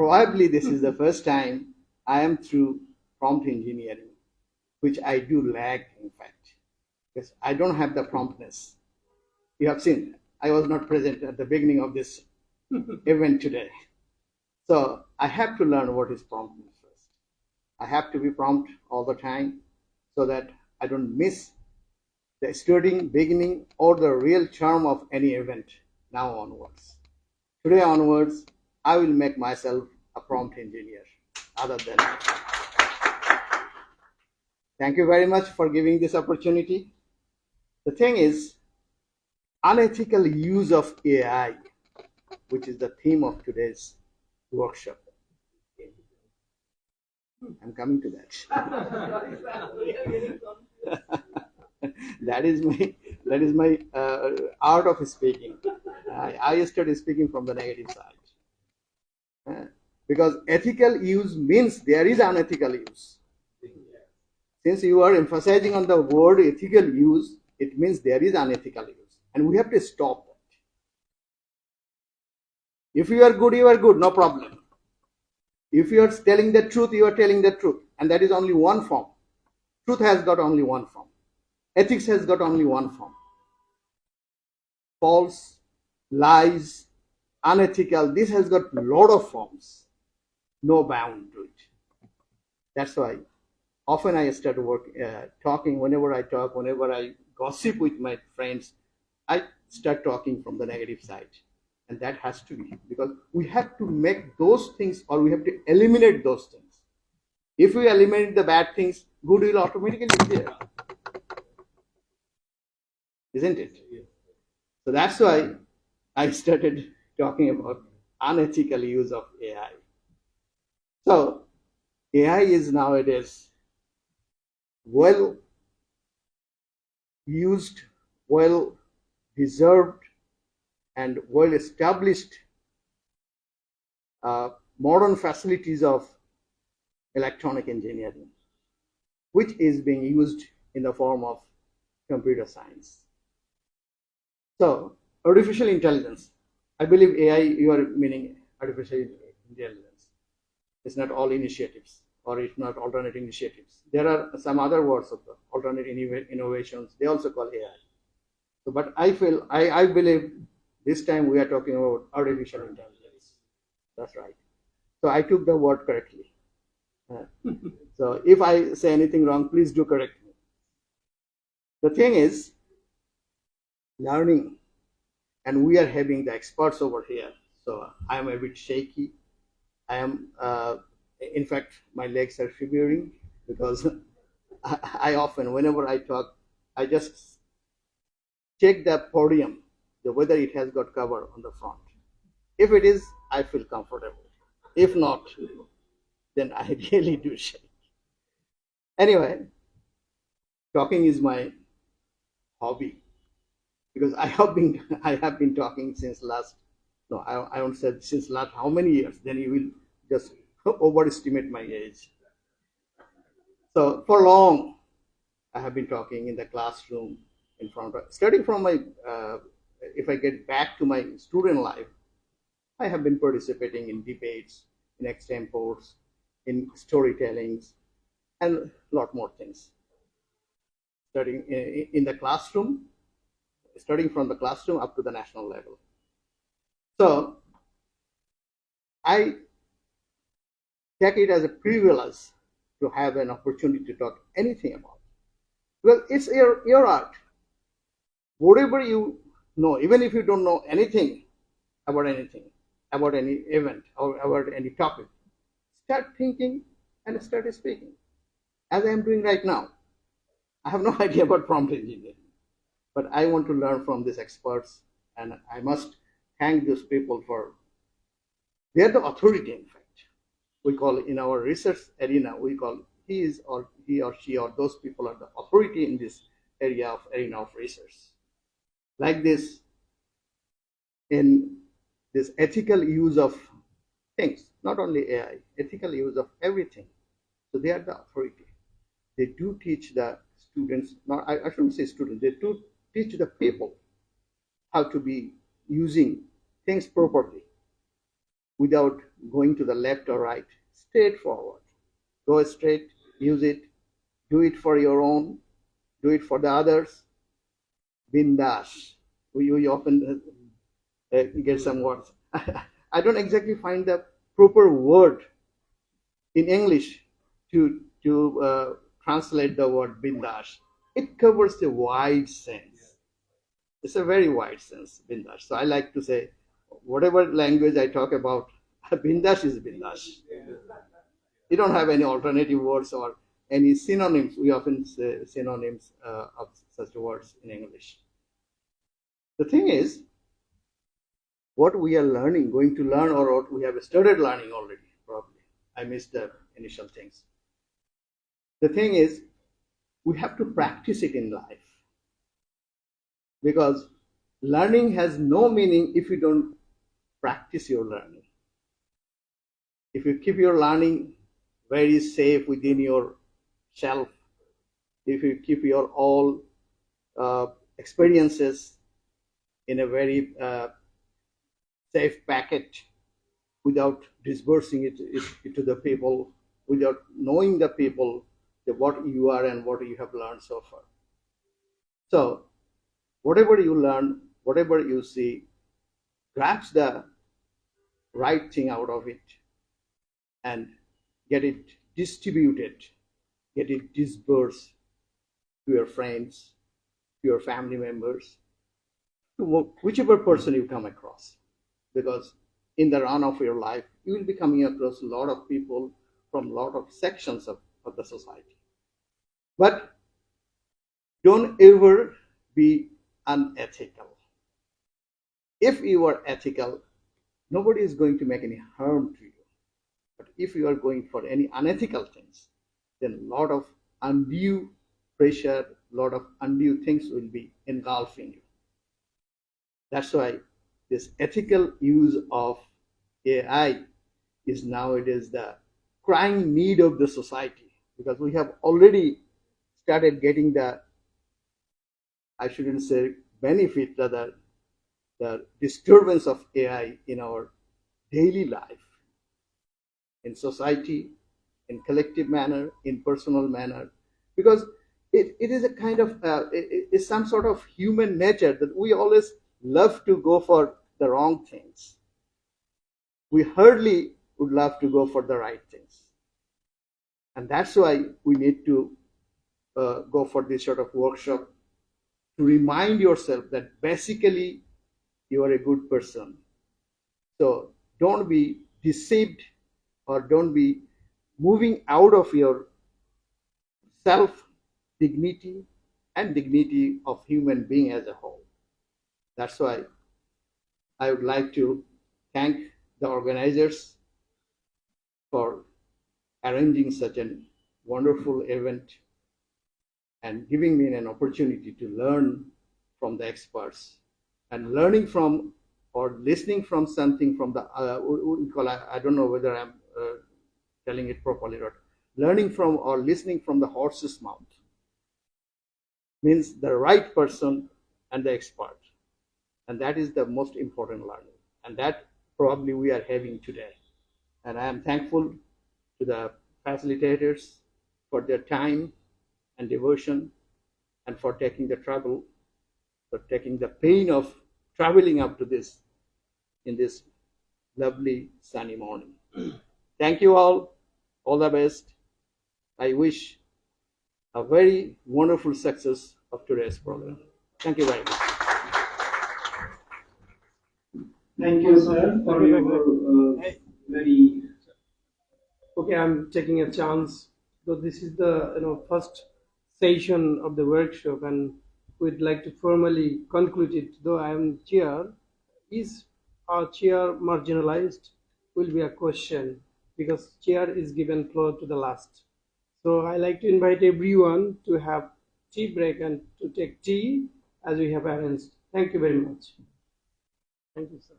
probably this is the first time I am through prompt engineering, which I do lack, in fact, because I don't have the promptness. You have seen, I was not present at the beginning of this event today. So I have to learn what is promptness first. I have to be prompt all the time so that I don't miss the starting, beginning, or the real charm of any event now onwards. Today onwards, I will make myself a prompt engineer. Other than that, thank you very much for giving this opportunity. The thing is, unethical use of AI, which is the theme of today's workshop. I'm coming to that. that is my art of speaking. I started speaking from the negative side. Because ethical use means there is unethical use. Since you are emphasizing on the word ethical use, it means there is unethical use. And we have to stop that. If you are good, no problem. If you are telling the truth, you are telling the truth. And that is only one form. Truth has got only one form. Ethics has got only one form. False, lies, unethical, this has got a lot of forms. No bound to it. That's why often I start talking, whenever I talk, whenever I gossip with my friends, I start talking from the negative side. And that has to be, because we have to make those things, or we have to eliminate those things. If we eliminate the bad things, good will automatically appear. Isn't it? So that's why I started talking about unethical use of AI. So AI is nowadays well used, well deserved, and well established modern facilities of electronic engineering, which is being used in the form of computer science. So artificial intelligence, I believe AI, you are meaning artificial intelligence. It's not all initiatives, or it's not alternate initiatives. There are some other words of the alternate innovations. They also call AI. So, but I believe this time we are talking about artificial intelligence. That's right. So I took the word correctly. So if I say anything wrong, please do correct me. The thing is, learning, and we are having the experts over here. So I am a bit shaky. I am, in fact, my legs are shivering because I often, whenever I talk, I just check the podium, whether it has got cover on the front. If it is, I feel comfortable. If not, then I really do shake. Anyway, talking is my hobby, because I have been talking since last, no, I won't say since last how many years, then you will just overestimate my age. So for long, I have been talking in the classroom, in front of, starting from my, if I get back to my student life, I have been participating in debates, in extempores, in storytellings, and a lot more things. Starting in the classroom, starting from the classroom up to the national level. So I take it as a privilege to have an opportunity to talk anything about it. Well, it's your art. Whatever you know, even if you don't know anything, about any event or about any topic, start thinking and start speaking, as I am doing right now. I have no idea about prompt engineering, but I want to learn from these experts, and I must thank those people for, they are the authority, in fact. We call, in our research arena, we call he or she or those people are the authority in this arena of research. Like this, in this ethical use of things, not only AI, ethical use of everything. So they are the authority. They do teach the students, not, I shouldn't say students, they do teach the people how to be using things properly. without going to the left or right. Straight forward. Go straight, use it, do it for your own, do it for the others. Bindash. We often get some words. I don't exactly find the proper word in English to translate the word bindash. It covers a wide sense. It's a very wide sense, bindash. So I like to say, whatever language I talk about, bindash is bindash. You don't have any alternative words or any synonyms. We often say synonyms of such words in English. The thing is, what we are learning, going to learn, or what we have started learning already, probably. I missed the initial things. The thing is, we have to practice it in life. Because learning has no meaning if you don't practice your learning. If you keep your learning very safe within your shelf, if you keep your all experiences in a very safe packet without disbursing it to the people, without knowing the people what you are and what you have learned so far. So whatever you learn, whatever you see, grasp the right thing out of it and get it distributed, get it disbursed to your friends, to your family members, to whichever person you come across. Because in the run of your life, you will be coming across a lot of people from a lot of sections of the society. But don't ever be unethical. If you are ethical, nobody is going to make any harm to you. But if you are going for any unethical things, then a lot of undue pressure, a lot of undue things will be engulfing you. That's why this ethical use of AI is nowadays the crying need of the society, because we have already started getting the, I shouldn't say benefit, rather the disturbance of AI in our daily life, in society, in collective manner, in personal manner, because it is a kind of, it's some sort of human nature that we always love to go for the wrong things. We hardly would love to go for the right things. And that's why we need to go for this sort of workshop to remind yourself that basically you are a good person. So don't be deceived or don't be moving out of your self dignity and dignity of human being as a whole. That's why I would like to thank the organizers for arranging such a wonderful event and giving me an opportunity to learn from the experts, and learning from or listening from something from the, I don't know whether I'm telling it properly or not, learning from or listening from the horse's mouth means the right person and the expert. And that is the most important learning. And that probably we are having today. And I am thankful to the facilitators for their time and devotion, and for taking the trouble, for taking the pain of traveling up to this in this lovely sunny morning. Thank you all the best. I wish a very wonderful success of today's program. Thank you very much. Thank you, sir, for your very. Okay, I'm taking a chance. So this is the first session of the workshop, and we'd like to formally conclude it. Though I am chair, is our chair marginalized? Will be a question, because chair is given floor to the last. So I like to invite everyone to have tea break and to take tea as we have arranged. Thank you very much. Thank you, sir.